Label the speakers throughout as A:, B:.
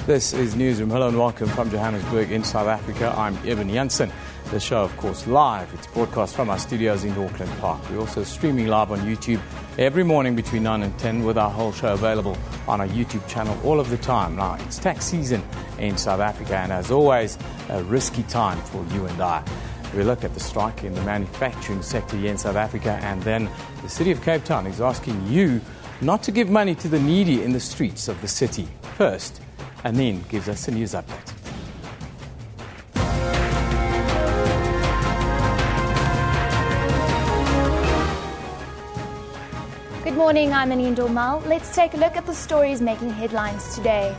A: This is Newsroom. Hello and welcome from Johannesburg in South Africa. I'm Eben Janssen. The show, of course, live. It's broadcast from our studios in Auckland Park. We're also streaming live on YouTube every morning between 9 and 10 with our whole show available on our YouTube channel all of the time. Now, it's tax season in South Africa and, as always, a risky time for you and I. We look at the strike in the manufacturing sector here in South Africa, and then the City of Cape Town is asking you not to give money to the needy in the streets of the city first, and then gives us a news update.
B: Good morning, I'm Anindo Mal. Let's take a look at the stories making headlines today.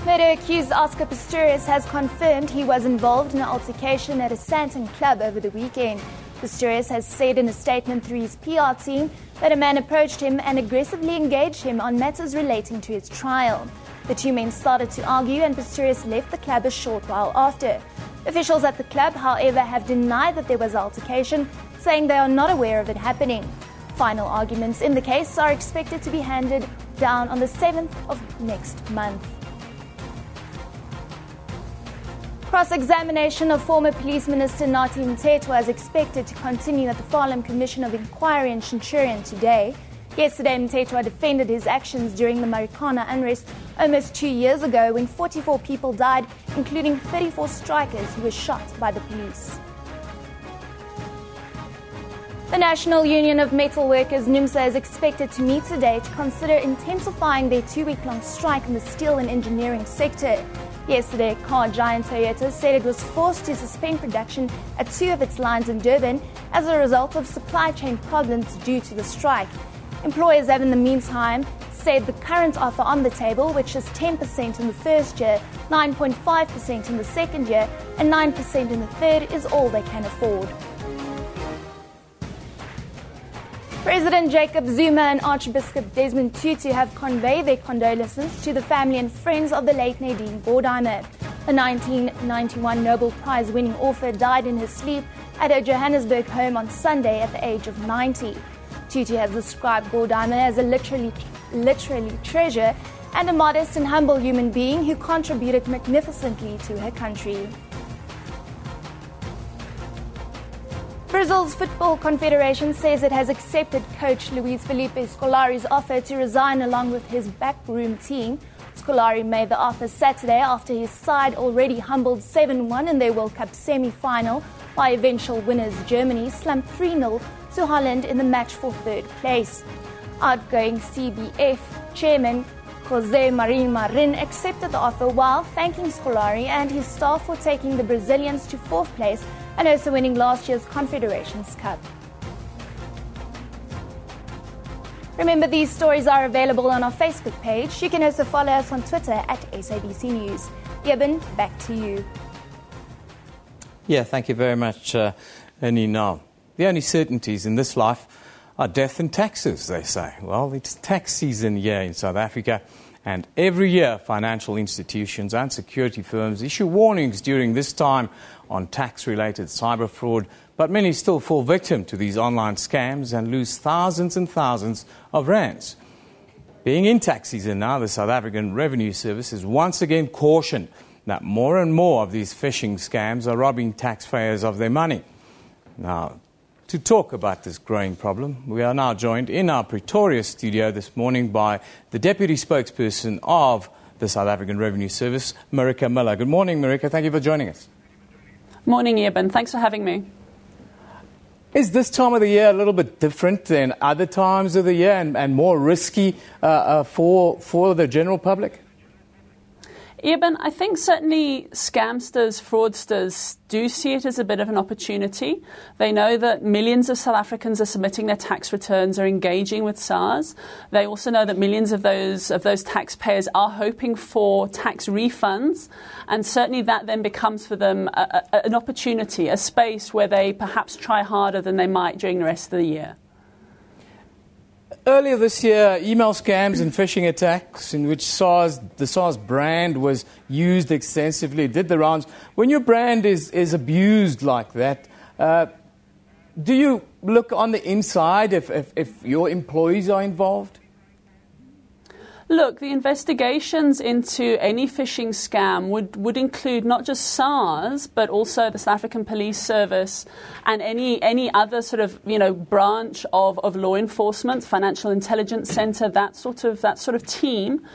B: Murder-accused Oscar Pistorius has confirmed he was involved in an altercation at a Sandton club over the weekend. Pistorius has said in a statement through his PR team that a man approached him and aggressively engaged him on matters relating to his trial. The two men started to argue and Pistorius left the club a short while after. Officials at the club, however, have denied that there was altercation, saying they are not aware of it happening. Final arguments in the case are expected to be handed down on the 7th of next month. Cross-examination of former Police Minister Nathi Mthethwa is expected to continue at the Farlam Commission of Inquiry in Centurion today. Yesterday, Mthethwa defended his actions during the Marikana unrest almost 2 years ago when 44 people died, including 34 strikers who were shot by the police. The National Union of Metal Workers, NUMSA, is expected to meet today to consider intensifying their 2-week-long strike in the steel and engineering sector. Yesterday, car giant Toyota said it was forced to suspend production at 2 of its lines in Durban as a result of supply chain problems due to the strike. Employers have in the meantime said the current offer on the table, which is 10% in the first year, 9.5% in the second year, and 9% in the third, is all they can afford. President Jacob Zuma and Archbishop Desmond Tutu have conveyed their condolences to the family and friends of the late Nadine Gordimer. The 1991 Nobel Prize-winning author died in his sleep at her Johannesburg home on Sunday at the age of 90. Tutu has described Gordimer as a literally treasure and a modest and humble human being who contributed magnificently to her country. Brazil's Football Confederation says it has accepted coach Luis Felipe Scolari's offer to resign along with his backroom team. Scolari made the offer Saturday after his side already humbled 7-1 in their World Cup semi-final, while eventual winners Germany slumped 3-0 to Holland in the match for third place. Outgoing CBF chairman José Marin accepted the offer while thanking Scolari and his staff for taking the Brazilians to fourth place and also winning last year's Confederations Cup. Remember, these stories are available on our Facebook page. You can also follow us on Twitter at SABC News. Eben, back to you.
A: Yeah, thank you very much, Annie. Now, the only certainties in this life are death and taxes, they say. Well, it's tax season here in South Africa, and every year financial institutions and security firms issue warnings during this time on tax-related cyber fraud, but many still fall victim to these online scams and lose thousands and thousands of rands. Being in tax season now, the South African Revenue Service is once again cautioned that more and more of these phishing scams are robbing taxpayers of their money. Now, to talk about this growing problem, we are now joined in our Pretoria studio this morning by the Deputy Spokesperson of the South African Revenue Service, Marika Miller. Good morning, Marika. Thank you for joining us.
C: Morning, Eben. Thanks for having me.
A: Is this time of the year a little bit different than other times of the year and more risky for the general public?
C: Eben, I think certainly scamsters, fraudsters do see it as a bit of an opportunity. They know that millions of South Africans are submitting their tax returns, are engaging with SARS. They also know that millions of those taxpayers are hoping for tax refunds, and certainly that then becomes for them an opportunity, a space where they perhaps try harder than they might during the rest of the year.
A: Earlier this year, email scams and phishing attacks in which the SARS brand was used extensively did the rounds. When your brand is abused like that, do you look on the inside if your employees are involved?
C: Look, the investigations into any phishing scam would include not just SARS, but also the South African Police Service and any other sort of branch of law enforcement, Financial Intelligence Centre, that sort of team.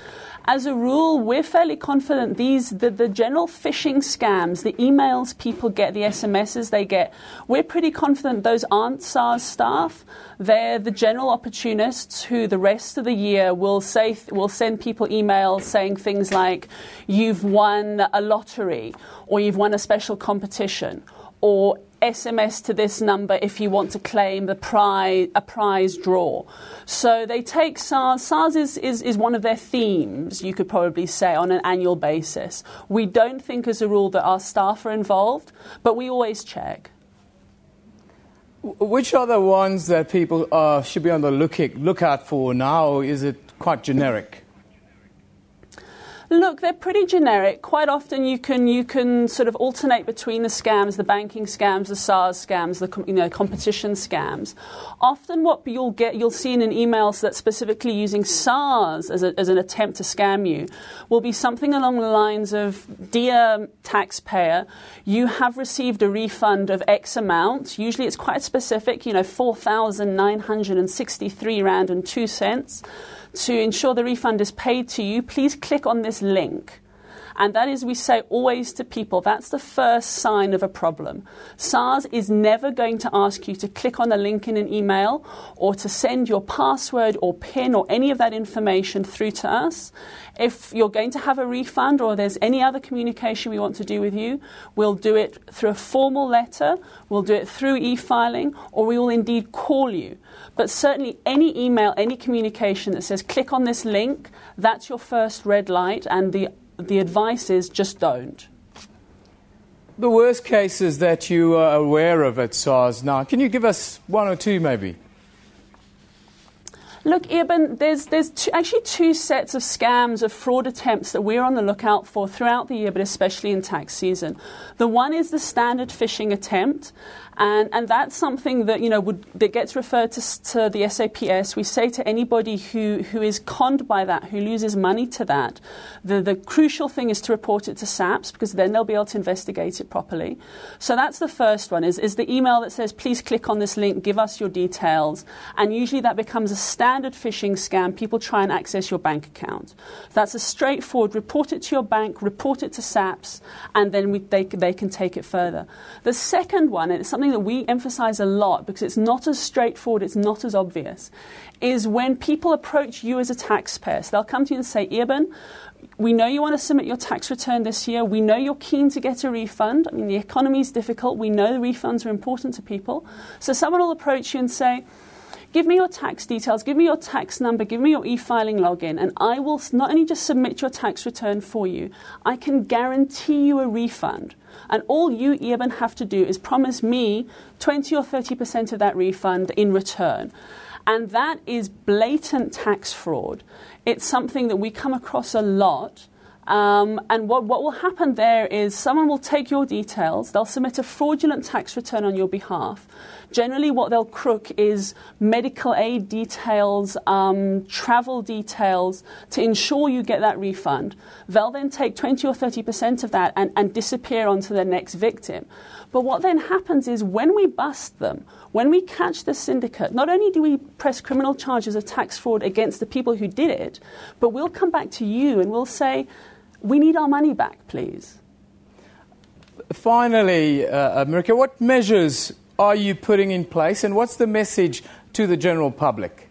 C: As a rule, we're fairly confident the general phishing scams, the emails people get, the SMSs they get, we're pretty confident those aren't SARS staff. They're the general opportunists who the rest of the year will send people emails saying things like, you've won a lottery, or you've won a special competition, or SMS to this number if you want to claim a prize draw. So they take SARS. SARS is one of their themes, you could probably say, on an annual basis. We don't think as a rule that our staff are involved, but we always check.
A: Which are the ones that people should be on the lookout for now, or is it quite generic?
C: Look, they're pretty generic. Quite often you can sort of alternate between the scams, the banking scams, the SARS scams, the competition scams. Often what you'll see in an email that's specifically using SARS as an attempt to scam you will be something along the lines of, dear taxpayer, you have received a refund of X amount. Usually it's quite specific, 4,963 Rand and 2 cents. To ensure the refund is paid to you, please click on this link. And that is, we say always to people, that's the first sign of a problem. SARS is never going to ask you to click on a link in an email or to send your password or PIN or any of that information through to us. If you're going to have a refund or there's any other communication we want to do with you, we'll do it through a formal letter, we'll do it through e-filing, or we will indeed call you. But certainly any email, any communication that says click on this link, that's your first red light, and the advice is just don't.
A: The worst cases that you are aware of at SARS now, can you give us one or two maybe?
C: Look, Eben, there's actually two sets of scams, of fraud attempts that we're on the lookout for throughout the year, but especially in tax season. The one is the standard phishing attempt, and that's something that that gets referred to the SAPS. We say to anybody who is conned by that, who loses money to that, the crucial thing is to report it to SABC, because then they'll be able to investigate it properly. So that's the first one, is the email that says, please click on this link, give us your details, and usually that becomes a standard phishing scam. People try and access your bank account. That's a straightforward, report it to your bank, report it to SABC, and then they can take it further. The second one, and it's something that we emphasize a lot because it's not as straightforward, it's not as obvious, is when people approach you as a taxpayer. So they'll come to you and say, Eben, we know you want to submit your tax return this year. We know you're keen to get a refund. I mean, the economy is difficult. We know the refunds are important to people. So someone will approach you and say, give me your tax details, give me your tax number, give me your e-filing login, and I will not only just submit your tax return for you, I can guarantee you a refund. And all you, Eben, have to do is promise me 20 or 30% of that refund in return. And that is blatant tax fraud. It's something that we come across a lot. And what will happen there is someone will take your details, they'll submit a fraudulent tax return on your behalf. Generally what they'll crook is medical aid details, travel details to ensure you get that refund. They'll then take 20 or 30% of that and disappear onto the next victim. But what then happens is when we bust them, when we catch the syndicate, not only do we press criminal charges of tax fraud against the people who did it, but we'll come back to you and we'll say, we need our money back, please.
A: Finally, Marika, what measures are you putting in place and what's the message to the general public?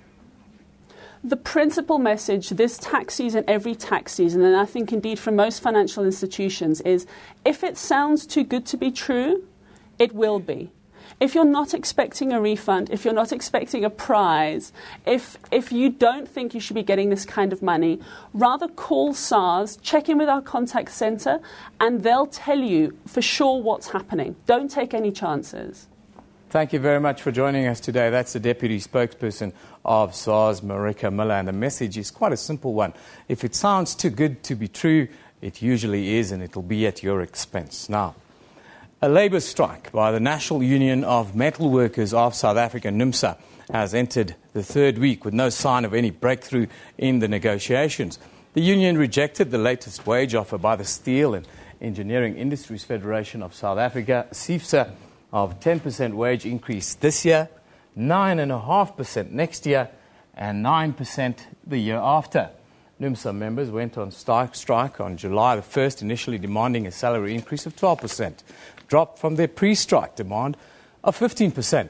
C: The principal message this tax season, every tax season, and I think indeed for most financial institutions, is if it sounds too good to be true, it will be. If you're not expecting a refund, if you're not expecting a prize, if you don't think you should be getting this kind of money, rather call SARS, check in with our contact centre, and they'll tell you for sure what's happening. Don't take any chances.
A: Thank you very much for joining us today. That's the Deputy Spokesperson of SARS, Marika Miller, and the message is quite a simple one. If it sounds too good to be true, it usually is, and it'll be at your expense. Now, A labour strike by the National Union of Metal Workers of South Africa, NUMSA, has entered the third week with no sign of any breakthrough in the negotiations. The union rejected the latest wage offer by the Steel and Engineering Industries Federation of South Africa, SABC, of 10% wage increase this year, 9.5% next year, and 9% the year after. NUMSA members went on strike on July the 1st, initially demanding a salary increase of 12%, dropped from their pre-strike demand of 15%,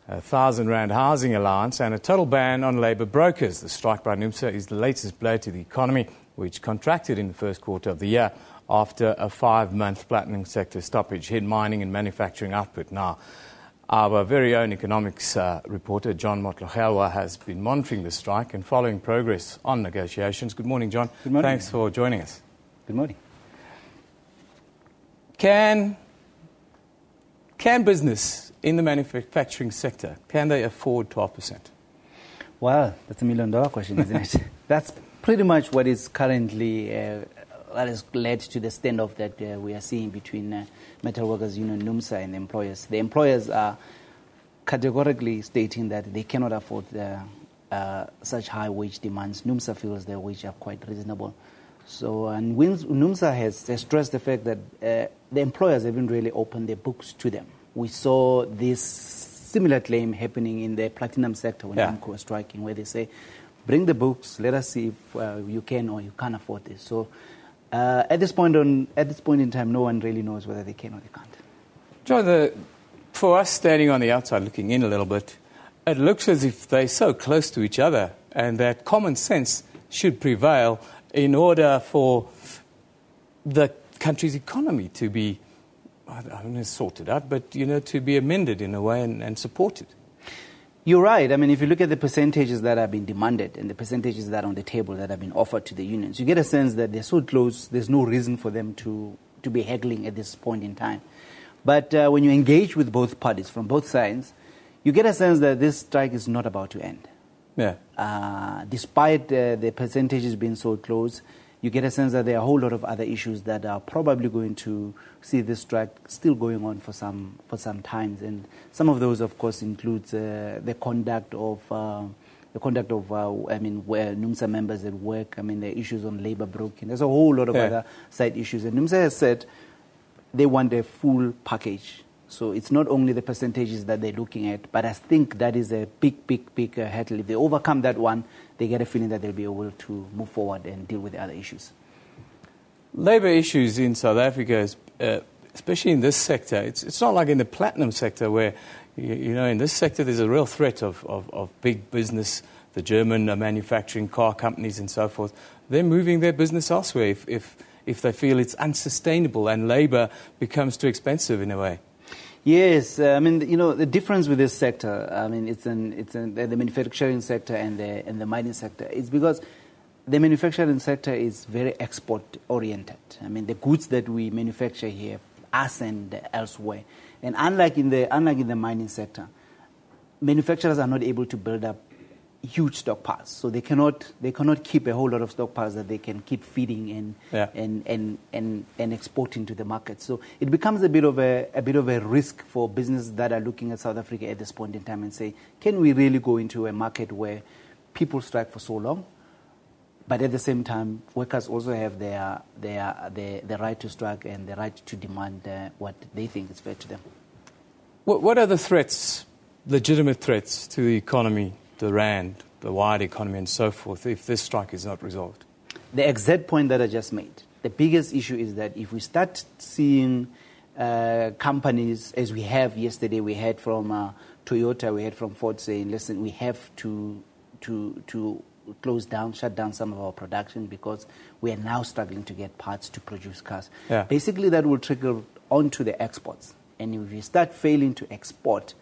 A: a R1,000 housing allowance, and a total ban on labour brokers. The strike by NUMSA is the latest blow to the economy, which contracted in the first quarter of the year after a 5-month platinum sector stoppage hit mining and manufacturing output. Now, our very own economics reporter, John Motlogelwa, has been monitoring the strike and following progress on negotiations. Good morning, John.
D: Good morning.
A: Thanks for joining us.
D: Good morning.
A: Can business in the manufacturing sector, can they afford 12%?
D: Well, that's $1 million question, isn't it? That's pretty much what is currently that has led to the standoff that we are seeing between Metal Workers Union, NUMSA, and the employers. The employers are categorically stating that they cannot afford such high wage demands. NUMSA feels their wages are quite reasonable. So, and NUMSA has stressed the fact that the employers haven't really opened their books to them. We saw this similar claim happening in the platinum sector when AMCO was striking, where they say, bring the books, let us see if you can or you can't afford this. So at this point in time, no one really knows whether they can or they can't.
A: John, for us standing on the outside looking in a little bit, it looks as if they're so close to each other and that common sense should prevail in order for the country's economy to be, I don't know, sorted out, but, to be amended in a way and supported.
D: You're right. I mean, if you look at the percentages that have been demanded and the percentages that are on the table that have been offered to the unions, you get a sense that they're so close, there's no reason for them to be haggling at this point in time. But when you engage with both parties from both sides, you get a sense that this strike is not about to end.
A: Yeah.
D: Despite the percentages being so close, you get a sense that there are a whole lot of other issues that are probably going to see this strike still going on for some times, and some of those, of course, includes the conduct of where NUMSA members at work. I mean, the issues on labour broking. There's a whole lot of other side issues, and NUMSA has said they want a full package. So it's not only the percentages that they're looking at, but I think that is a big hurdle. If they overcome that one, they get a feeling that they'll be able to move forward and deal with the other issues.
A: Labour issues in South Africa, especially in this sector, it's not like in the platinum sector where, in this sector there's a real threat of big business, the German manufacturing car companies and so forth. They're moving their business elsewhere if they feel it's unsustainable and labour becomes too expensive in a way.
D: Yes, I mean, the difference with this sector, I mean, it's in the manufacturing sector and the mining sector. It's because the manufacturing sector is very export-oriented. I mean, the goods that we manufacture here are sent elsewhere. And unlike in the mining sector, manufacturers are not able to build up huge stockpiles, so they cannot keep a whole lot of stockpiles that they can keep feeding and exporting to the market. So it becomes a bit of a risk for businesses that are looking at South Africa at this point in time and say, can we really go into a market where people strike for so long, but at the same time workers also have the right to strike and the right to demand what they think is fair to them.
A: What are the threats, legitimate threats to the economy, the rand, the wider economy and so forth, if this strike is not resolved?
D: The exact point that I just made. The biggest issue is that if we start seeing companies, as we have yesterday, we heard from Toyota, we heard from Ford saying, listen, we have to shut down some of our production because we are now struggling to get parts to produce cars.
A: Yeah.
D: Basically, that will trickle onto the exports. And if we start failing to export,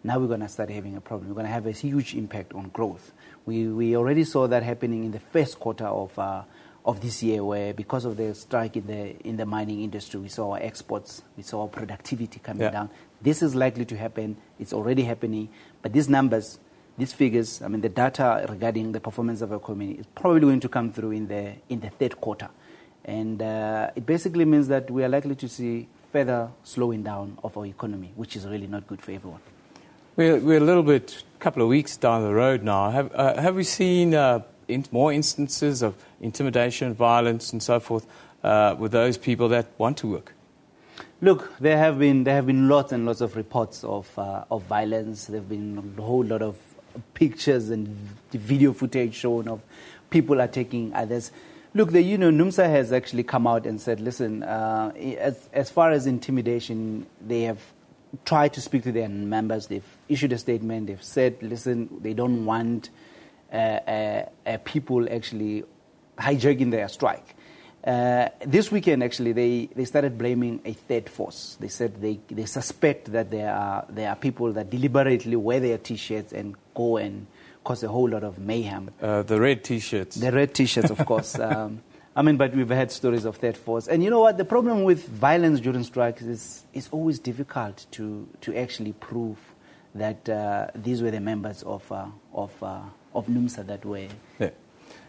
D: now we're going to start having a problem. We're going to have a huge impact on growth. We already saw that happening in the first quarter of this year, where because of the strike in the mining industry, we saw our exports, we saw our productivity coming down. This is likely to happen. It's already happening. But these numbers, these figures, I mean, the data regarding the performance of our economy is probably going to come through in the third quarter. And it basically means that we are likely to see further slowing down of our economy, which is really not good for everyone.
A: We're a little bit, couple of weeks down the road now. Have we seen more instances of intimidation, violence, and so forth with those people that want to work?
D: Look, there have been lots and lots of reports of violence. There have been a whole lot of pictures and video footage shown of people attacking others. Look, NUMSA has actually come out and said, listen, as far as intimidation, they have tried to speak to their members. They've issued a statement. They've said, listen, they don't want people actually hijacking their strike. This weekend, actually, they started blaming a third force. They said they suspect that there are people that deliberately wear their T-shirts and go and cause a whole lot of mayhem.
A: The red T-shirts.
D: The red T-shirts, of course. But we've had stories of third force. And you know what? The problem with violence during strikes is it's always difficult to actually prove that these were the members of NUMSA that were...
A: Yeah.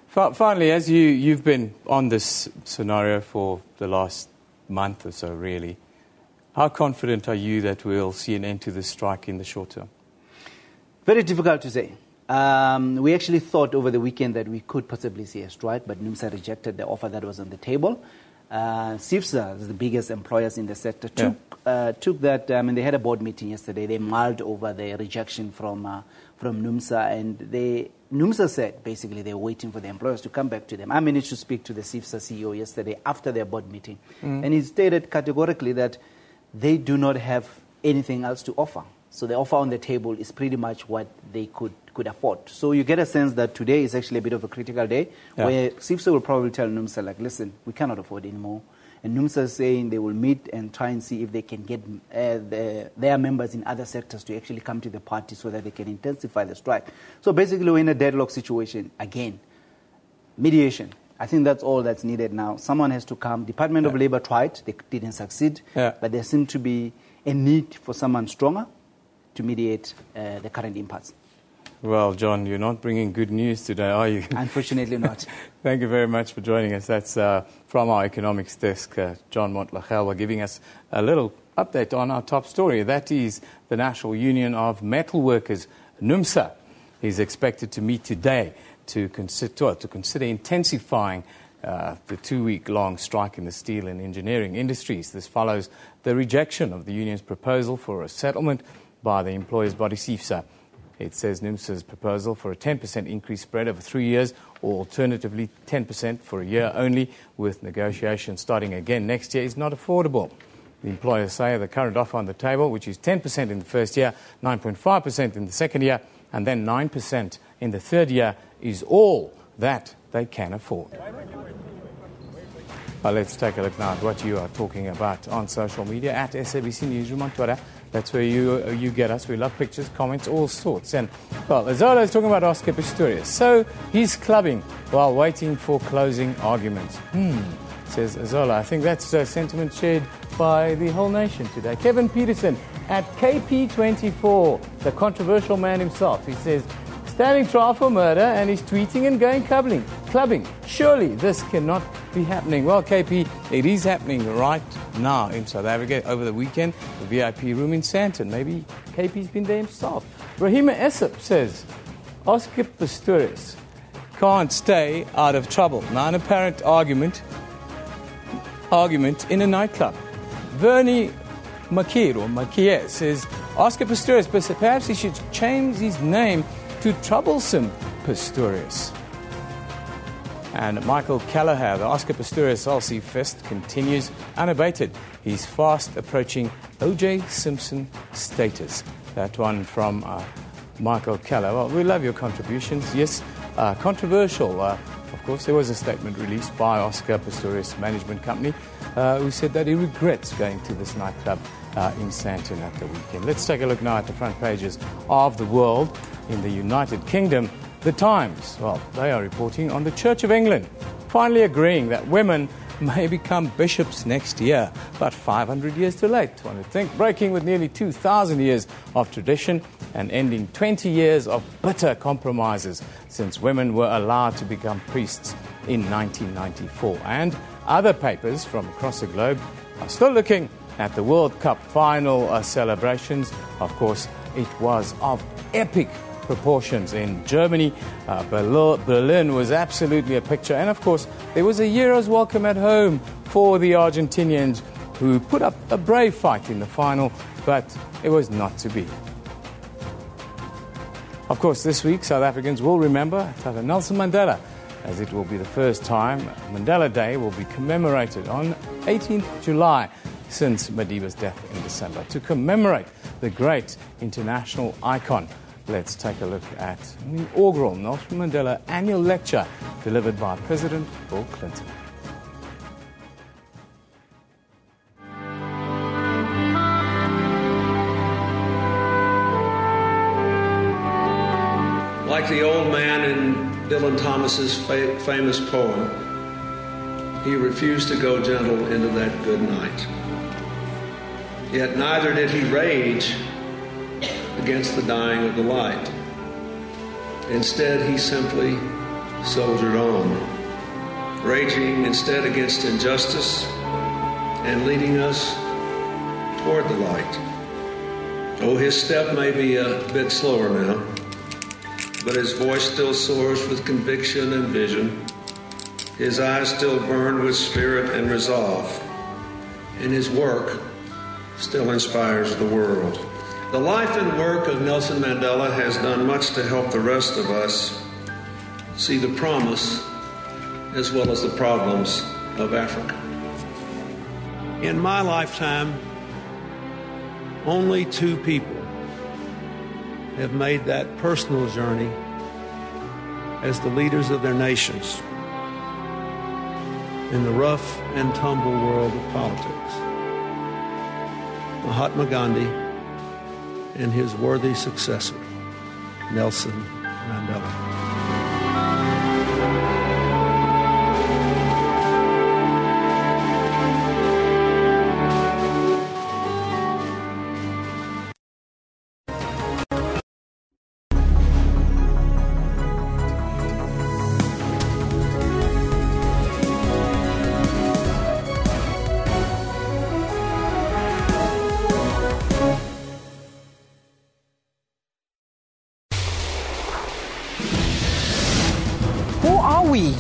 A: Finally, as you've been on this scenario for the last month or so, really, how confident are you that we'll see an end to this strike in the short term?
D: Very difficult to say. We actually thought over the weekend that we could possibly see a strike, but NUMSA rejected the offer that was on the table. SABC, the biggest employers in the sector, took that. They had a board meeting yesterday. They mulled over the rejection from NUMSA, and NUMSA said basically they're waiting for the employers to come back to them. I managed to speak to the SABC CEO yesterday after their board meeting, and he stated categorically that they do not have anything else to offer. So the offer on the table is pretty much what they could afford. So you get a sense that today is actually a bit of a critical day, where SABC will probably tell NUMSA, like, listen, we cannot afford anymore. And NUMSA is saying they will meet and try and see if they can get their members in other sectors to actually come to the party so that they can intensify the strike. So basically we're in a deadlock situation again. Mediation. I think that's all that's needed now. Someone has to come. Department of Labour tried. They didn't succeed. But there seemed to be a need for someone stronger to mediate the current impasse.
A: Well, John, you're not bringing good news today, are you?
D: Unfortunately not.
A: Thank you very much for joining us. That's from our economics desk, John Motlachel, giving us a little update on our top story. That is the National Union of Metal Workers, NUMSA, is expected to meet today to consider intensifying the 2-week-long strike in the steel and engineering industries. This follows the rejection of the union's proposal for a settlement by the employers' body SABC. It says NUMSA's proposal for a 10% increase spread over 3 years, or alternatively 10% for a year only, with negotiations starting again next year, is not affordable. The employers say the current offer on the table, which is 10% in the first year, 9.5% in the second year, and then 9% in the third year, is all that they can afford. Let's take a look now at what you are talking about on social media, at SABC Newsroom on Twitter. That's where you get us. We love pictures, comments, all sorts. And, well, Azola is talking about Oscar Pistorius. So he's clubbing while waiting for closing arguments. Says Azola. I think that's a sentiment shared by the whole nation today. Kevin Peterson at KP24, the controversial man himself. He says, standing trial for murder, and he's tweeting and going clubbing. Surely this cannot be happening. Well, KP, it is happening right now in South Africa. Over the weekend, the VIP room in Sandton. Maybe KP's been there himself. Rahima Essop says, Oscar Pistorius can't stay out of trouble. Now, an apparent argument in a nightclub. Vernie Makier says, Oscar Pistorius, but perhaps he should change his name to Troublesome Pistorius. And Michael Callagher, the Oscar Pistorius LC fist continues unabated. He's fast approaching O.J. Simpson status. That one from Michael Callagher. Well, we love your contributions. Yes, controversial. Of course, there was a statement released by Oscar Pistorius Management Company who said that he regrets going to this nightclub in Sandton at the weekend. Let's take a look now at the front pages of the World. In the United Kingdom, The Times, well, they are reporting on the Church of England finally agreeing that women may become bishops next year, but 500 years too late, one would think, breaking with nearly 2,000 years of tradition and ending 20 years of bitter compromises since women were allowed to become priests in 1994. And other papers from across the globe are still looking At the World Cup final celebrations, of course, it was of epic proportions in Germany. Berlin was absolutely a picture. And, of course, there was a Euros welcome at home for the Argentinians, who put up a brave fight in the final, but it was not to be. Of course, this week, South Africans will remember Tata Nelson Mandela, as it will be the first time Mandela Day will be commemorated on 18th July since Madiba's death in December. To commemorate the great international icon, let's take a look at the inaugural Nelson Mandela annual lecture delivered by President Bill Clinton.
E: Like the old man in Dylan Thomas's famous poem, he refused to go gentle into that good night. Yet neither did he rage against the dying of the light. Instead, he simply soldiered on, raging instead against injustice and leading us toward the light. Oh, his step may be a bit slower now, but his voice still soars with conviction and vision. His eyes still burn with spirit and resolve, and his work still inspires the world. The life and work of Nelson Mandela has done much to help the rest of us see the promise as well as the problems of Africa. In my lifetime, only 2 people have made that personal journey as the leaders of their nations in the rough and tumble world of politics. Mahatma Gandhi and his worthy successor, Nelson Mandela.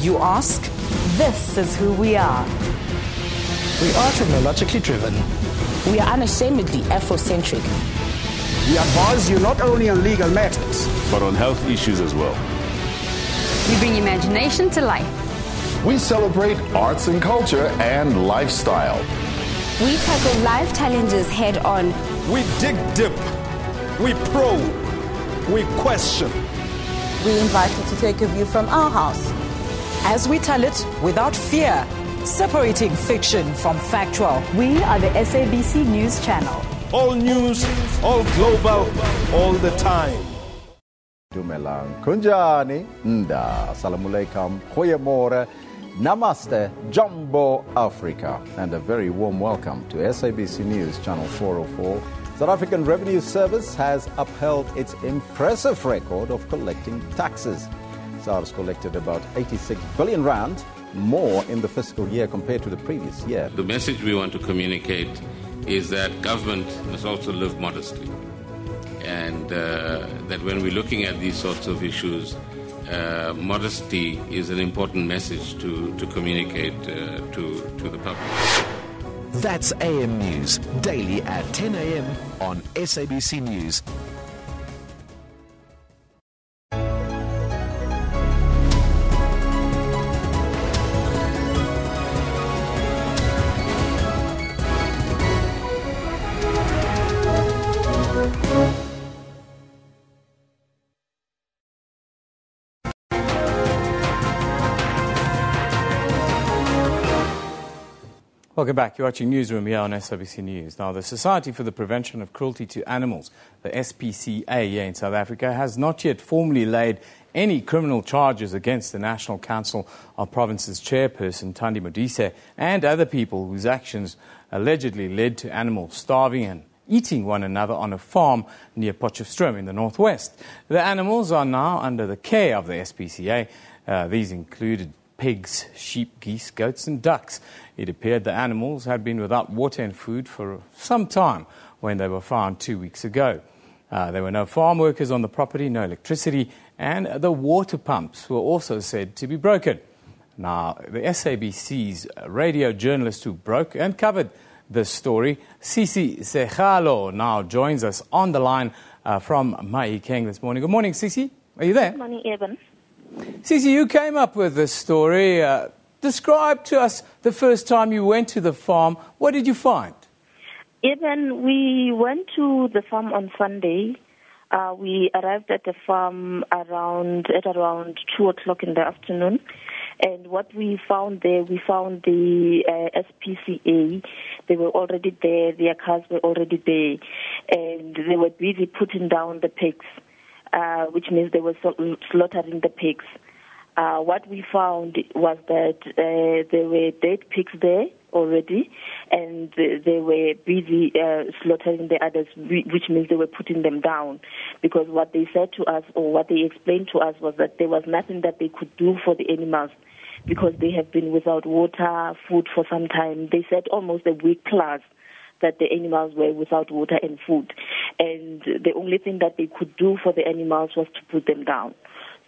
F: You ask?
G: This is who we are.
F: We are technologically driven.
G: We are unashamedly Afrocentric.
F: We advise you not only on legal matters,
H: but on health issues as well.
I: We bring imagination to life.
H: We celebrate arts and culture and lifestyle.
I: We tackle life challenges head on.
J: We dig deep. We probe. We question.
K: We invite you to take a view from our house, as we tell it without fear, separating fiction from factual.
G: We are the SABC News Channel.
J: All news, all global, all the time.
L: Dumelang kunjani, nda, assalamualaikum, goeiemorgen, namaste, jumbo Africa, and a very warm welcome to SABC News Channel 404. South African Revenue Service has upheld its impressive record of collecting taxes. SARS collected about 86 billion rand more in the fiscal year compared to the previous year.
M: The message we want to communicate is that government must also live modestly, and that when we're looking at these sorts of issues, modesty is an important message to communicate to the public.
N: That's AM News, daily at 10 a.m. on SABC News.
A: Welcome back. You're watching Newsroom here on SABC News. Now, the Society for the Prevention of Cruelty to Animals, the SPCA here in South Africa, has not yet formally laid any criminal charges against the National Council of Province's chairperson, Thandi Modise, and other people whose actions allegedly led to animals starving and eating one another on a farm near Potchefstroom in the northwest. The animals are now under the care of the SPCA. These included pigs, sheep, geese, goats and ducks. It appeared the animals had been without water and food for some time when they were found 2 weeks ago. There were no farm workers on the property, no electricity, and the water pumps were also said to be broken. Now, the SABC's radio journalist who broke and covered this story, Sisi Sejalo, now joins us on the line from Mahikeng this morning. Good morning, Sisi. Are you there?
O: Good morning, Evan.
A: Sisi, you came up with this story. Describe to us the first time you went to the farm. What did you find?
O: Evan, we went to the farm on Sunday. We arrived at the farm around 2 o'clock in the afternoon. And what we found there, we found the SPCA. They were already there. Their cars were already there. And they were busy putting down the pigs, which means they were slaughtering the pigs. What we found was that there were dead pigs there already, and they were busy slaughtering the others, which means they were putting them down. Because what they said to us, or what they explained to us, was that there was nothing that they could do for the animals because they have been without water, food for some time. They said almost a week plus that the animals were without water and food. And the only thing that they could do for the animals was to put them down.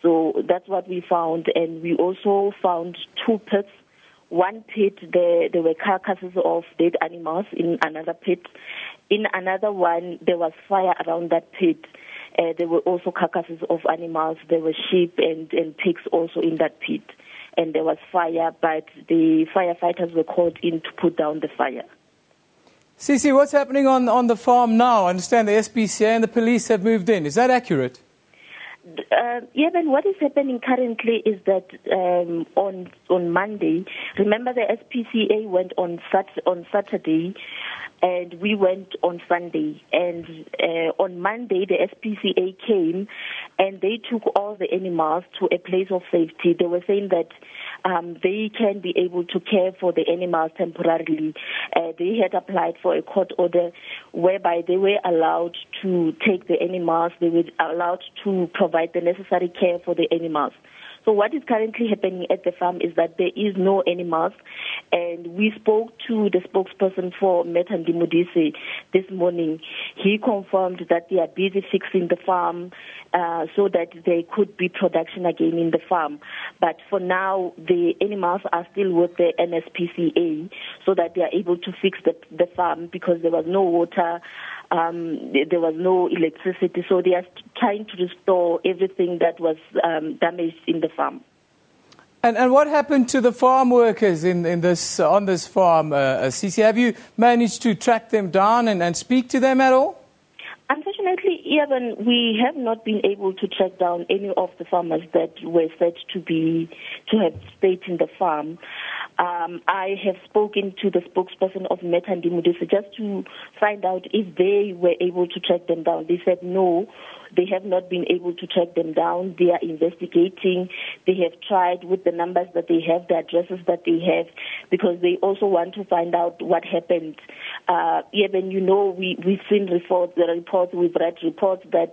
O: So that's what we found. And we also found 2 pits. One pit, there were carcasses of dead animals in another pit. In another one, there was fire around that pit. There were also carcasses of animals. There were sheep and pigs also in that pit. And there was fire, but the firefighters were called in to put down the fire.
A: Sisi, what's happening on the farm now? I understand the SPCA and the police have moved in. Is that accurate?
O: Yeah, then what is happening currently is that on Monday, remember the SPCA went on Saturday, and we went on Sunday. And on Monday, the SPCA came, and they took all the animals to a place of safety. They were saying that they can be able to care for the animals temporarily. They had applied for a court order whereby they were allowed to take the animals. They were allowed to provide the necessary care for the animals. So what is currently happening at the farm is that there is no animals, and we spoke to the spokesperson for Methandi Modise this morning. He confirmed that they are busy fixing the farm so that there could be production again in the farm. But for now, the animals are still with the NSPCA so that they are able to fix the farm because there was no water. There was no electricity, so they are trying to restore everything that was damaged in the farm.
A: And what happened to the farm workers on this farm, Sisi? Have you managed to track them down and speak to them at all?
O: Unfortunately, Evan, we have not been able to track down any of the farmers that were said to have stayed in the farm. I have spoken to the spokesperson of Methandi Modise just to find out if they were able to track them down. They said no, they have not been able to track them down. They are investigating. They have tried with the numbers that they have, the addresses that they have, because they also want to find out what happened. Even, we've seen we've read reports that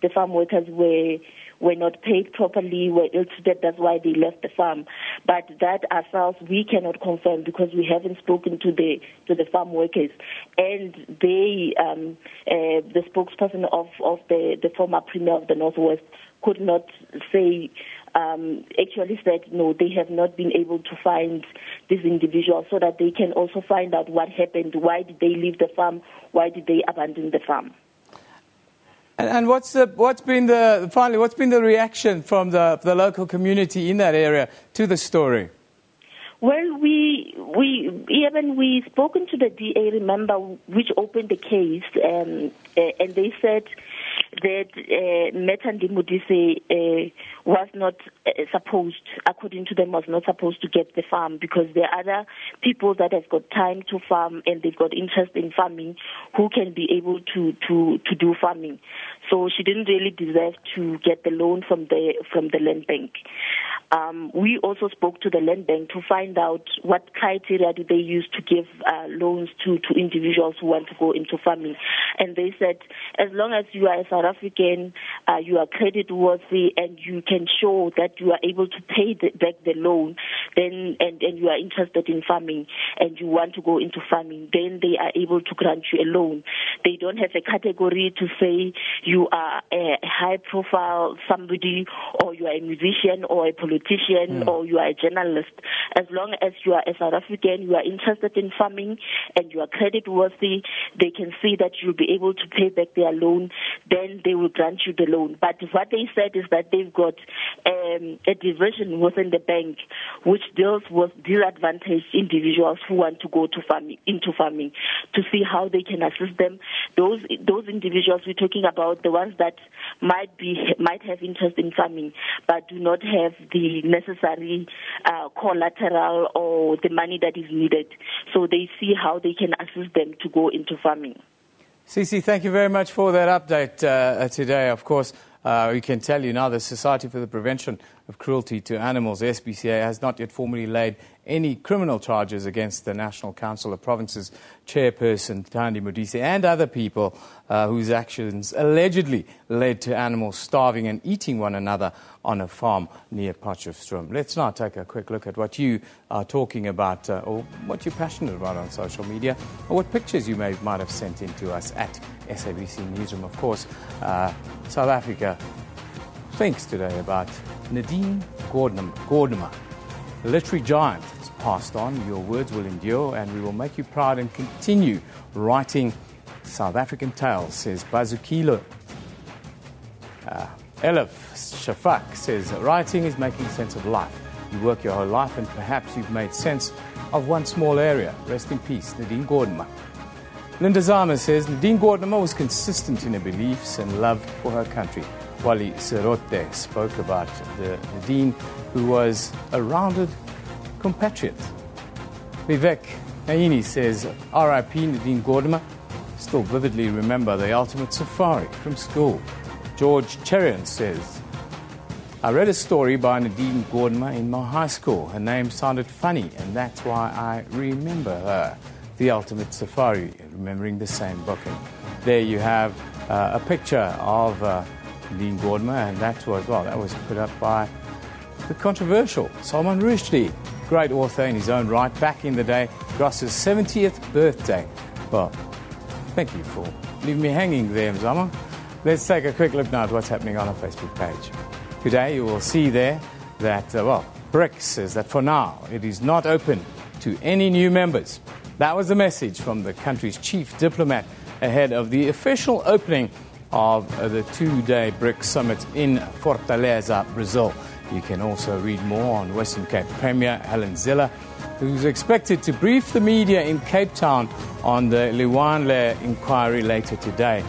O: the farm workers were not paid properly, were ill-treated, that's why they left the farm. But that ourselves, we cannot confirm because we haven't spoken to the farm workers. And they, the spokesperson of the former Premier of the Northwest could not say, actually said, no, they have not been able to find these individuals so that they can also find out what happened, why did they leave the farm, why did they abandon the farm.
A: And what's been the reaction from the local community in that area to the story?
O: Well, we spoken to the DA, remember, which opened the case, and they said that Methandi Modise was not supposed, according to them, was not supposed to get the farm because there are other people that have got time to farm and they've got interest in farming who can be able to do farming. So she didn't really deserve to get the loan from the land bank. We also spoke to the land bank to find out what criteria do they use to give loans to individuals who want to go into farming. And they said, as long as you are a South African, you are credit worthy, and you can show that you are able to pay back the loan, then and you are interested in farming and you want to go into farming, then they are able to grant you a loan. They don't have a category to say you are a high-profile somebody, or you are a musician or a politician, or you are a journalist. As long as you are a South African, you are interested in farming, and you are credit worthy, they can see that you'll be able to pay back their loan, then they will grant you the loan. But what they said is that they've got a division within the bank which deals with disadvantaged individuals who want to go into farming to see how they can assist them. Those individuals we're talking about, the ones that might have interest in farming but do not have the necessary collateral or the money that is needed. So they see how they can assist them to go into farming.
A: Cici, thank you very much for that update today. Of course, we can tell you now the Society for the Prevention of Cruelty to Animals, SPCA, has not yet formally laid any criminal charges against the National Council of Provinces chairperson, Thandi Modise, and other people whose actions allegedly led to animals starving and eating one another on a farm near Potchefstroom. Let's now take a quick look at what you are talking about or what you're passionate about on social media, or what pictures you might have sent in to us at SABC Newsroom. Of course, South Africa thinks today about Nadine Gordimer. The literary giant has passed on. Your words will endure, and we will make you proud and continue writing South African tales, says Bazukilo. Elif Shafak says, writing is making sense of life. You work your whole life, and perhaps you've made sense of one small area. Rest in peace, Nadine Gordimer. Linda Zama says, Nadine Gordimer was consistent in her beliefs and love for her country. Wally Serote spoke about the Nadine, who was a rounded compatriot. Vivek Naini says, R.I.P. Nadine Gordimer. Still vividly remember the ultimate safari from school. George Cherian says, I read a story by Nadine Gordimer in my high school. Her name sounded funny, and that's why I remember her. The ultimate safari, remembering the same book. And there you have a picture of Nadine Gordimer, and that was put up by the controversial Salman Rushdie, great author in his own right, back in the day, Gross's 70th birthday. Well, thank you for leaving me hanging there, Mzama. Let's take a quick look now at what's happening on our Facebook page. Today you will see there that, BRICS says that for now it is not open to any new members. That was the message from the country's chief diplomat ahead of the official opening of the two-day BRICS summit in Fortaleza, Brazil. You can also read more on Western Cape Premier Helen Ziller, who's expected to brief the media in Cape Town on the Liwanle inquiry later today.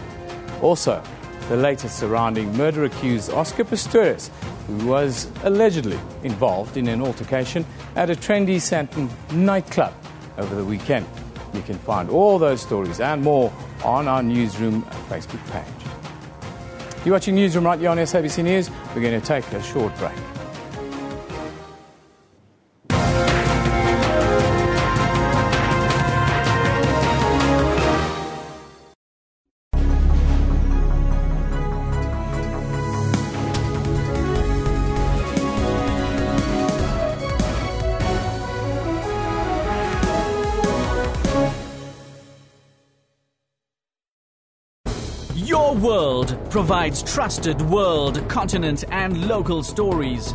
A: Also, the latest surrounding murder-accused Oscar Pistorius, who was allegedly involved in an altercation at a trendy Sandton nightclub over the weekend. You can find all those stories and more on our Newsroom Facebook page. You're watching Newsroom right here on SABC News. We're going to take a short break.
P: Your World provides trusted world, continent and local stories.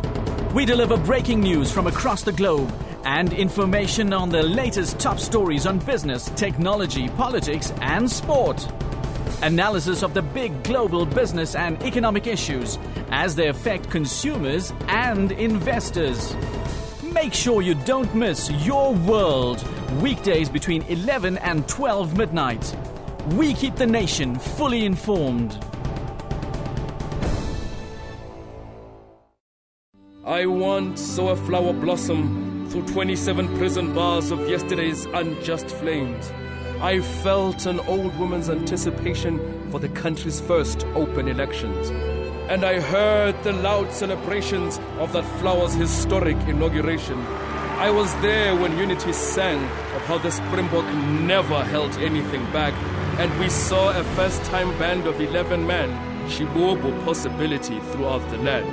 P: We deliver breaking news from across the globe and information on the latest top stories on business, technology, politics and sport. Analysis of the big global business and economic issues as they affect consumers and investors. Make sure you don't miss Your World, weekdays between 11 and 12 midnight. We keep the nation fully informed.
Q: I once saw a flower blossom through 27 prison bars of yesterday's unjust flames. I felt an old woman's anticipation for the country's first open elections. And I heard the loud celebrations of that flower's historic inauguration. I was there when Unity sang of how the Springbok never held anything back, and we saw a first-time band of 11 men, Shibobo possibility throughout the land.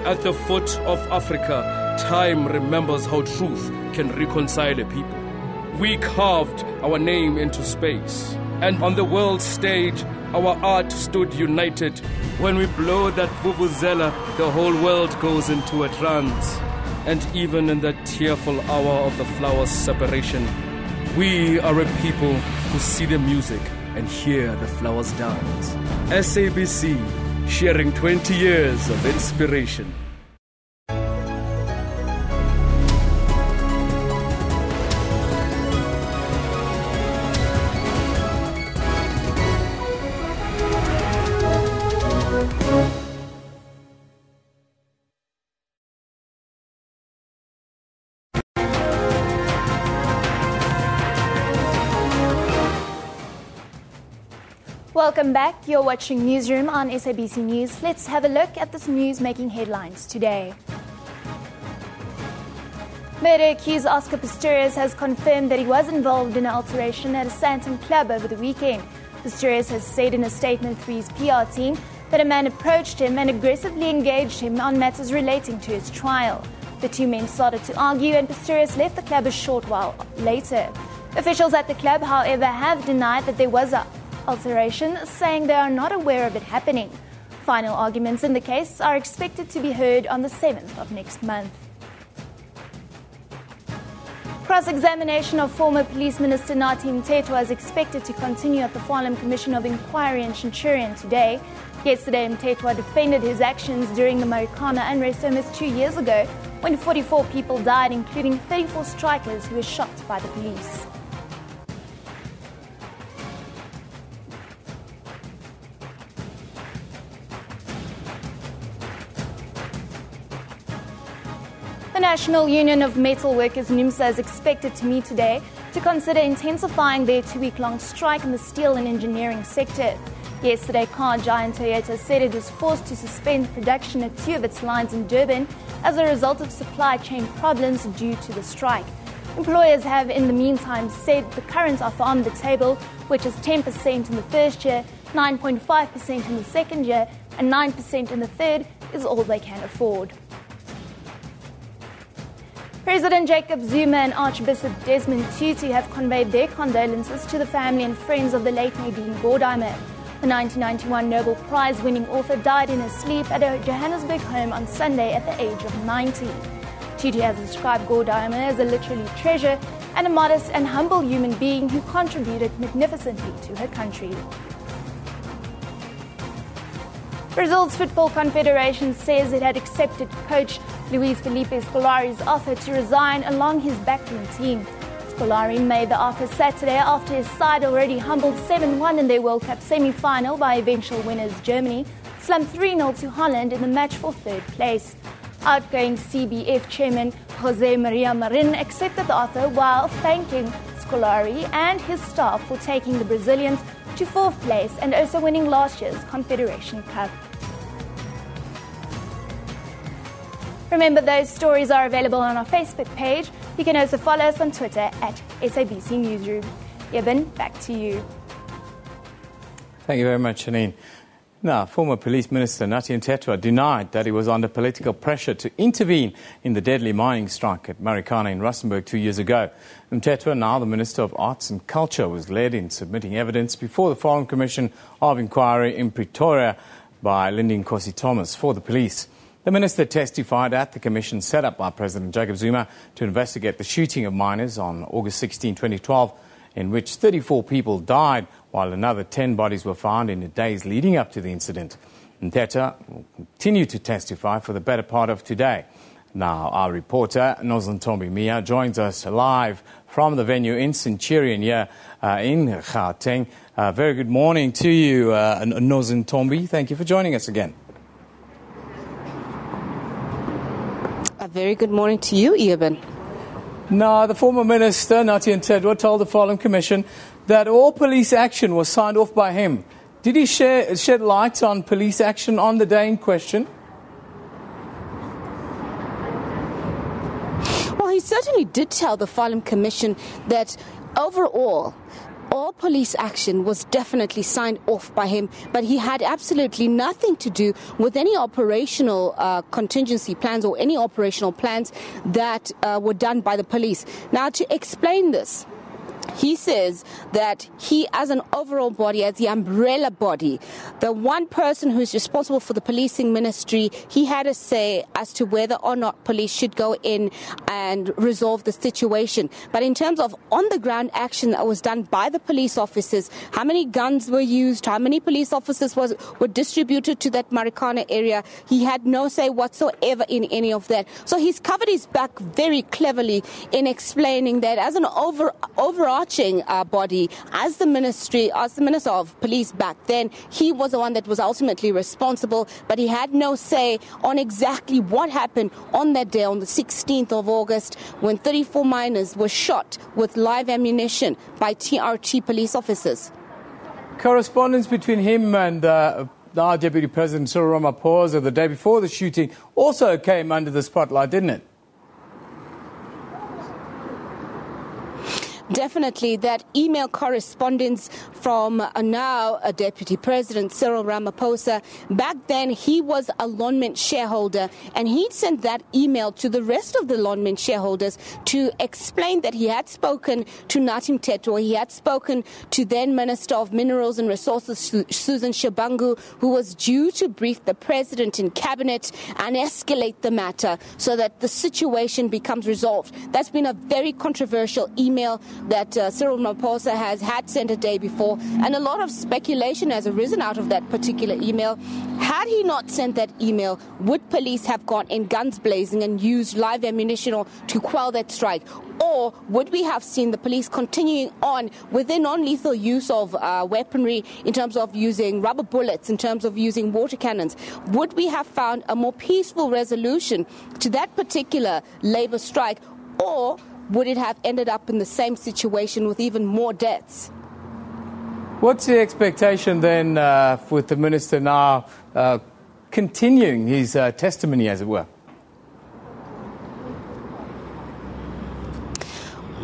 Q: At the foot of Africa, time remembers how truth can reconcile a people. We carved our name into space, and on the world stage, our art stood united. When we blow that vuvuzela, the whole world goes into a trance. And even in that tearful hour of the flower's separation, we are a people who see the music and hear the flowers dance. SABC, sharing 20 years of inspiration.
B: Welcome back. You're watching Newsroom on SABC News. Let's have a look at this news making headlines today. Murder-accused Oscar Pistorius has confirmed that he was involved in an alteration at a Sandton club over the weekend. Pistorius has said in a statement through his PR team that a man approached him and aggressively engaged him on matters relating to his trial. The two men started to argue and Pistorius left the club a short while later. Officials at the club, however, have denied that there was an alteration, saying they are not aware of it happening. Final arguments in the case are expected to be heard on the 7th of next month. Cross-examination of former Police Minister Nathi Mthethwa is expected to continue at the Farnham Commission of Inquiry in Centurion today. Yesterday, Mthethwa defended his actions during the Marikana unrest almost 2 years ago, when 44 people died, including 34 strikers who were shot by the police. The National Union of Metal Workers, NUMSA, is expected to meet today to consider intensifying their 2-week-long strike in the steel and engineering sector. Yesterday, car giant Toyota said it was forced to suspend production at 2 of its lines in Durban as a result of supply chain problems due to the strike. Employers have, in the meantime, said the current offer on the table, which is 10% in the first year, 9.5% in the second year, and 9% in the third, is all they can afford. President Jacob Zuma and Archbishop Desmond Tutu have conveyed their condolences to the family and friends of the late Nadine Gordimer. The 1991 Nobel Prize-winning author died in his sleep at a Johannesburg home on Sunday at the age of 90. Tutu has described Gordimer as a literary treasure and a modest and humble human being who contributed magnificently to her country. Brazil's Football Confederation says it had accepted coach Luis Felipe Scolari's offer to resign along his backroom team. Scolari made the offer Saturday after his side, already humbled 7-1 in their World Cup semi-final by eventual winners Germany, slumped 3-0 to Holland in the match for third place. Outgoing CBF chairman Jose Maria Marin accepted the offer while thanking Scolari and his staff for taking the Brazilians to fourth place and also winning last year's Confederation Cup. Remember, those stories are available on our Facebook page. You can also follow us on Twitter at SABC Newsroom. Eben, back to you.
A: Thank you very much, Janine. Now, former Police Minister Nathi Mthethwa denied that he was under political pressure to intervene in the deadly mining strike at Marikana in Rustenburg 2 years ago. Mthethwa, now the Minister of Arts and Culture, was led in submitting evidence before the Farnham Commission of Inquiry in Pretoria by Lindy Nkosi Thomas for the police. The minister testified at the commission set up by President Jacob Zuma to investigate the shooting of miners on August 16, 2012, in which 34 people died, while another 10 bodies were found in the days leading up to the incident. Mthethwa will continue to testify for the better part of today. Now, our reporter, Nozantombi Mia, joins us live from the venue in Centurion here in Gauteng. Very good morning to you, Nozantombi. Thank you for joining us again.
R: A very good morning to you, Eben.
A: Now, the former minister, Nathi Mthethwa, told the Farnham Commission that all police action was signed off by him Did he shed light on police action on the day in question?
R: Well, he certainly did tell the Farnham Commission that overall, all police action was definitely signed off by him, but he had absolutely nothing to do with any operational contingency plans or any operational plans that were done by the police. Now, to explain this, he says that he, as an overall body, as the umbrella body, the one person who's responsible for the policing ministry, he had a say as to whether or not police should go in and resolve the situation. But in terms of on-the-ground action that was done by the police officers, how many guns were used, how many police officers were distributed to that Marikana area, he had no say whatsoever in any of that. So he's covered his back very cleverly in explaining that as an overarching body, as the Minister of Police back then, he was the one that was ultimately responsible, but he had no say on exactly what happened on that day, on the 16th of August, when 34 miners were shot with live ammunition by TRT police officers.
A: Correspondence between him and our Deputy President Cyril Ramaphosa the day before the shooting also came under the spotlight, didn't it?
R: Definitely, that email correspondence from now Deputy President Cyril Ramaphosa. Back then, he was a Lonmin shareholder, and he'd sent that email to the rest of the Lonmin shareholders to explain that he had spoken to Nathi Mthethwa, he had spoken to then Minister of Minerals and Resources Susan Shabangu, who was due to brief the President in Cabinet and escalate the matter so that the situation becomes resolved. That's been a very controversial email that Cyril Ramaphosa has had sent a day before, and a lot of speculation has arisen out of that particular email. Had he not sent that email, would police have gone in guns blazing and used live ammunition to quell that strike? Or would we have seen the police continuing on with their non-lethal use of weaponry in terms of using rubber bullets, in terms of using water cannons? Would we have found a more peaceful resolution to that particular labour strike? Or would it have ended up in the same situation with even more deaths?
A: What's the expectation then with the Minister now continuing his testimony, as it were?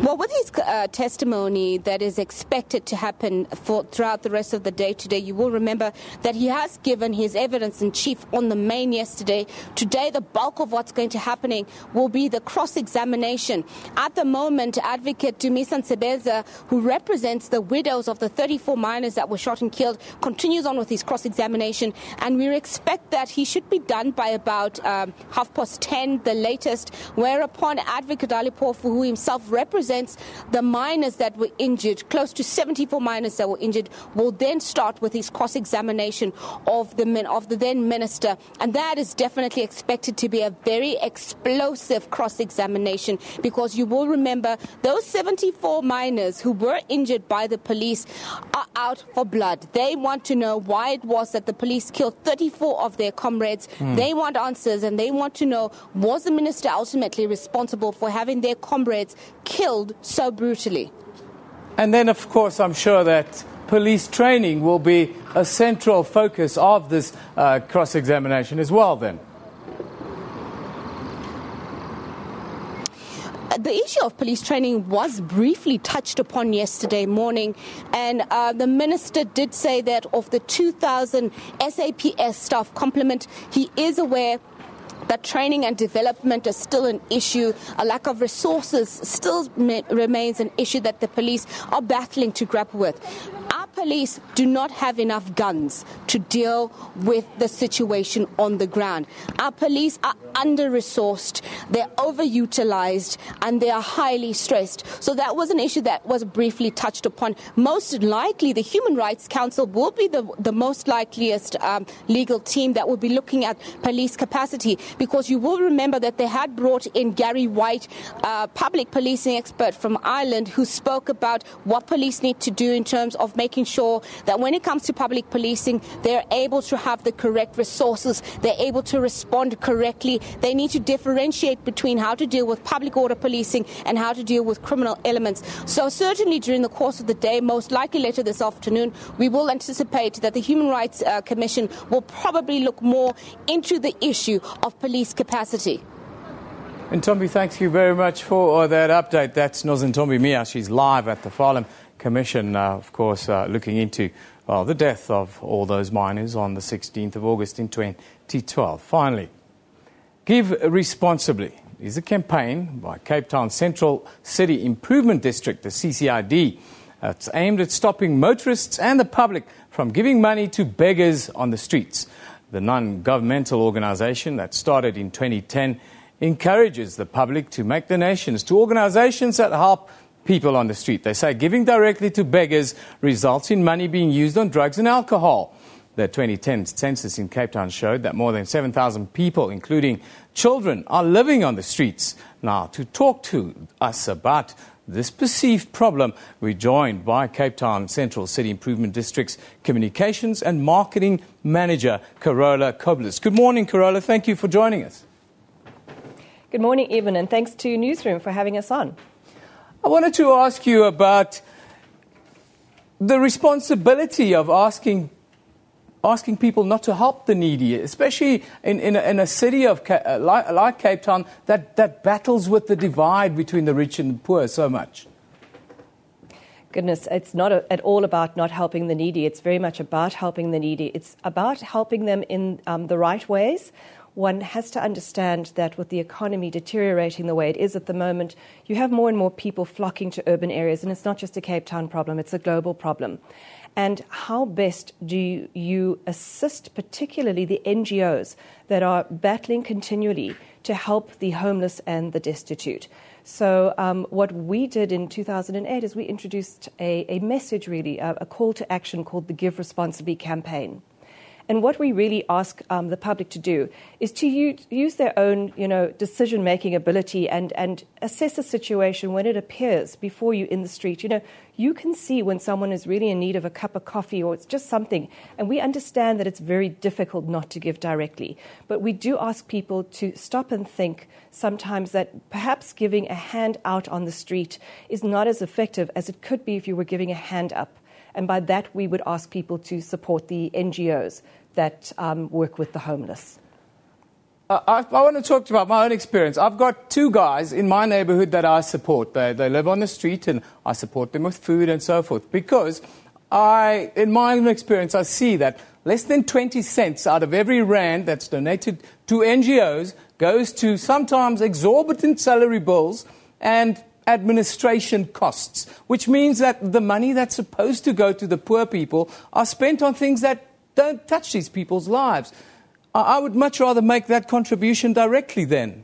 R: Well, with his testimony that is expected to happen throughout the rest of the day today, you will remember that he has given his evidence in chief on the main yesterday. Today, the bulk of what's going to happening will be the cross-examination. At the moment, Advocate Dumisa Nsebeza, who represents the widows of the 34 miners that were shot and killed, continues on with his cross-examination, and we expect that he should be done by about 10:30, the latest, whereupon Advocate Ali Pofu, who himself represents the miners that were injured, close to 74 miners that were injured, will then start with his cross-examination of the then minister, and that is definitely expected to be a very explosive cross-examination, because you will remember those 74 miners who were injured by the police are out for blood. They want to know why it was that the police killed 34 of their comrades. They want answers, and they want to know, was the minister ultimately responsible for having their comrades killed so brutally?
A: And then, of course, I'm sure that police training will be a central focus of this cross-examination as well, then.
R: The issue of police training was briefly touched upon yesterday morning, and the minister did say that of the 2,000 SAPS staff complement, he is aware that training and development is still an issue. A lack of resources still remains an issue that the police are battling to grapple with. Our police do not have enough guns to deal with the situation on the ground. Our police are under-resourced, they're overutilized, and they are highly stressed. So that was an issue that was briefly touched upon. Most likely, the Human Rights Council will be the most likeliest legal team that will be looking at police capacity, because you will remember that they had brought in Gary White, public policing expert from Ireland, who spoke about what police need to do in terms of making ensure that when it comes to public policing, they're able to have the correct resources, they're able to respond correctly. They need to differentiate between how to deal with public order policing and how to deal with criminal elements. So certainly during the course of the day, most likely later this afternoon, we will anticipate that the Human Rights Commission will probably look more into the issue of police capacity.
A: And Ntombi, thank you very much for that update. That's Ntombi Mia. She's live at the Farlam Commission, of course, looking into the death of all those miners on the 16th of August in 2012. Finally, Give Responsibly is a campaign by Cape Town Central City Improvement District, the CCID. It's aimed at stopping motorists and the public from giving money to beggars on the streets. The non-governmental organisation that started in 2010 encourages the public to make donations to organisations that help people on the street. They say giving directly to beggars results in money being used on drugs and alcohol. The 2010 census in Cape Town showed that more than 7,000 people, including children, are living on the streets. Now, to talk to us about this perceived problem, we're joined by Cape Town Central City Improvement District's Communications and Marketing Manager, Carola Koblis. Good morning, Carola. Thank you for joining us.
S: Good morning, Evan, and thanks to Newsroom for having us on.
A: I wanted to ask you about the responsibility of asking people not to help the needy, especially in a city of like Cape Town that battles with the divide between the rich and the poor so much.
S: Goodness, it's not at all about not helping the needy. It's very much about helping the needy. It's about helping them in the right ways. One has to understand that with the economy deteriorating the way it is at the moment, you have more and more people flocking to urban areas, and it's not just a Cape Town problem, it's a global problem. And how best do you assist particularly the NGOs that are battling continually to help the homeless and the destitute? So what we did in 2008 is we introduced a message, really, a call to action called the Give Responsibly campaign. And what we really ask the public to do is to use their own, decision-making ability and assess a situation when it appears before you in the street. You can see when someone is really in need of a cup of coffee or it's just something. And we understand that it's very difficult not to give directly. But we do ask people to stop and think sometimes that perhaps giving a hand out on the street is not as effective as it could be if you were giving a hand up. And by that, we would ask people to support the NGOs that work with the homeless.
A: I want to talk about my own experience. I've got two guys in my neighbourhood that I support. They live on the street and I support them with food and so forth because in my own experience, I see that less than 20 cents out of every rand that's donated to NGOs goes to sometimes exorbitant salary bills and administration costs, which means that the money that's supposed to go to the poor people are spent on things that don't touch these people's lives. I would much rather make that contribution directly then.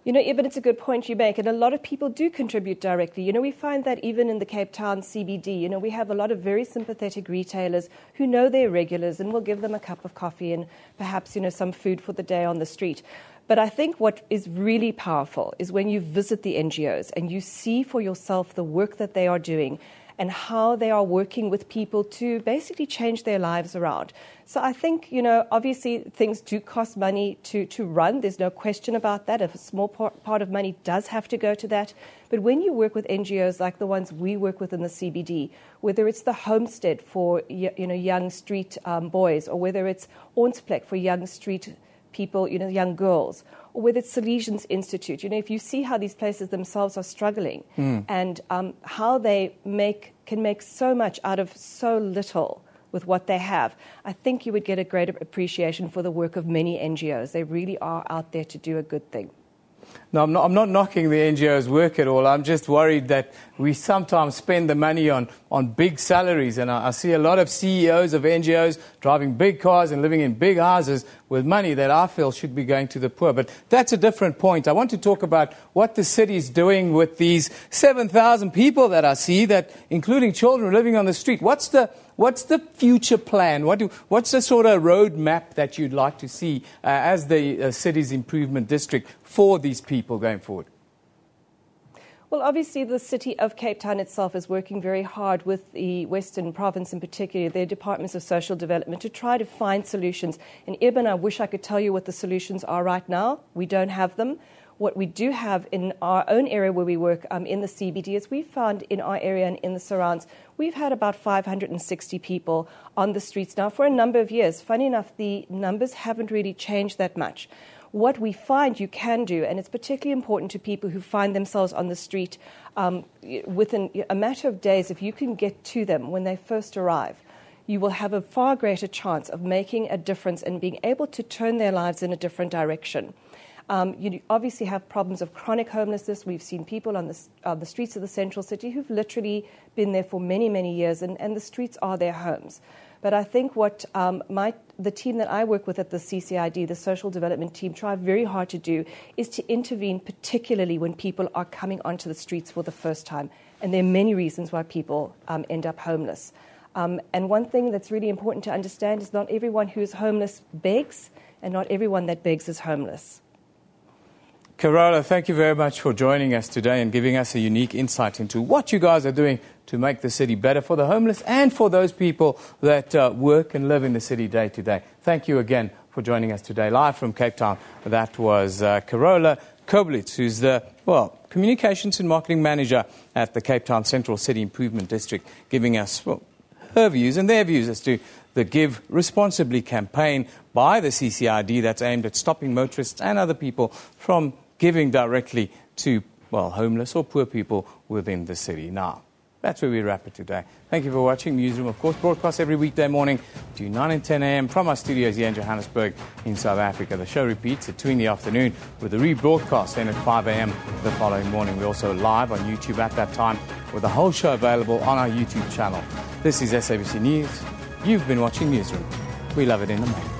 S: But it's a good point you make, and a lot of people do contribute directly. We find that even in the Cape Town CBD, we have a lot of very sympathetic retailers who know their regulars and will give them a cup of coffee and perhaps, some food for the day on the street. But I think what is really powerful is when you visit the NGOs and you see for yourself the work that they are doing and how they are working with people to basically change their lives around. So I think, obviously things do cost money to run. There's no question about that. A small part of money does have to go to that. But when you work with NGOs like the ones we work with in the CBD, whether it's the Homestead for young street boys, or whether it's Ornsplek for young street people, young girls, or whether it's Salesians Institute. If you see how these places themselves are struggling and how they can make so much out of so little with what they have, I think you would get a greater appreciation for the work of many NGOs. They really are out there to do a good thing.
A: No, I'm not knocking the NGOs' work at all. I'm just worried that we sometimes spend the money on big salaries. And I see a lot of CEOs of NGOs driving big cars and living in big houses with money that I feel should be going to the poor. But that's a different point. I want to talk about what the city is doing with these 7,000 people that I see, that including children living on the street. What's the future plan? What's the sort of roadmap that you'd like to see as the city's improvement district for these people going forward?
S: Well, obviously, the city of Cape Town itself is working very hard with the Western Province in particular, their departments of social development, to try to find solutions. And Eben, I wish I could tell you what the solutions are right now. We don't have them. What we do have in our own area where we work in the CBD is we've found in our area and in the surrounds, we've had about 560 people on the streets now for a number of years. Funny enough, the numbers haven't really changed that much. What we find you can do, and it's particularly important to people who find themselves on the street within a matter of days, if you can get to them when they first arrive, you will have a far greater chance of making a difference and being able to turn their lives in a different direction. You obviously have problems of chronic homelessness. We've seen people on the streets of the central city who've literally been there for many, many years, and the streets are their homes. But I think what the team that I work with at the CCID, the social development team, try very hard to do is to intervene, particularly when people are coming onto the streets for the first time. And there are many reasons why people end up homeless. And one thing that's really important to understand is not everyone who is homeless begs, and not everyone that begs is homeless.
A: Carola, thank you very much for joining us today and giving us a unique insight into what you guys are doing to make the city better for the homeless and for those people that work and live in the city day to day. Thank you again for joining us today. Live from Cape Town, that was Carola Koblitz, who's the, Communications and Marketing Manager at the Cape Town Central City Improvement District, giving us, her views and their views as to the Give Responsibly campaign by the CCID that's aimed at stopping motorists and other people from giving directly to, homeless or poor people within the city. Now, that's where we wrap it today. Thank you for watching. Newsroom, of course, broadcasts every weekday morning between 9 and 10 a.m. from our studios here in Johannesburg in South Africa. The show repeats at 2 in the afternoon with a rebroadcast then at 5 a.m. the following morning. We're also live on YouTube at that time with the whole show available on our YouTube channel. This is SABC News. You've been watching Newsroom. We love it in the morning.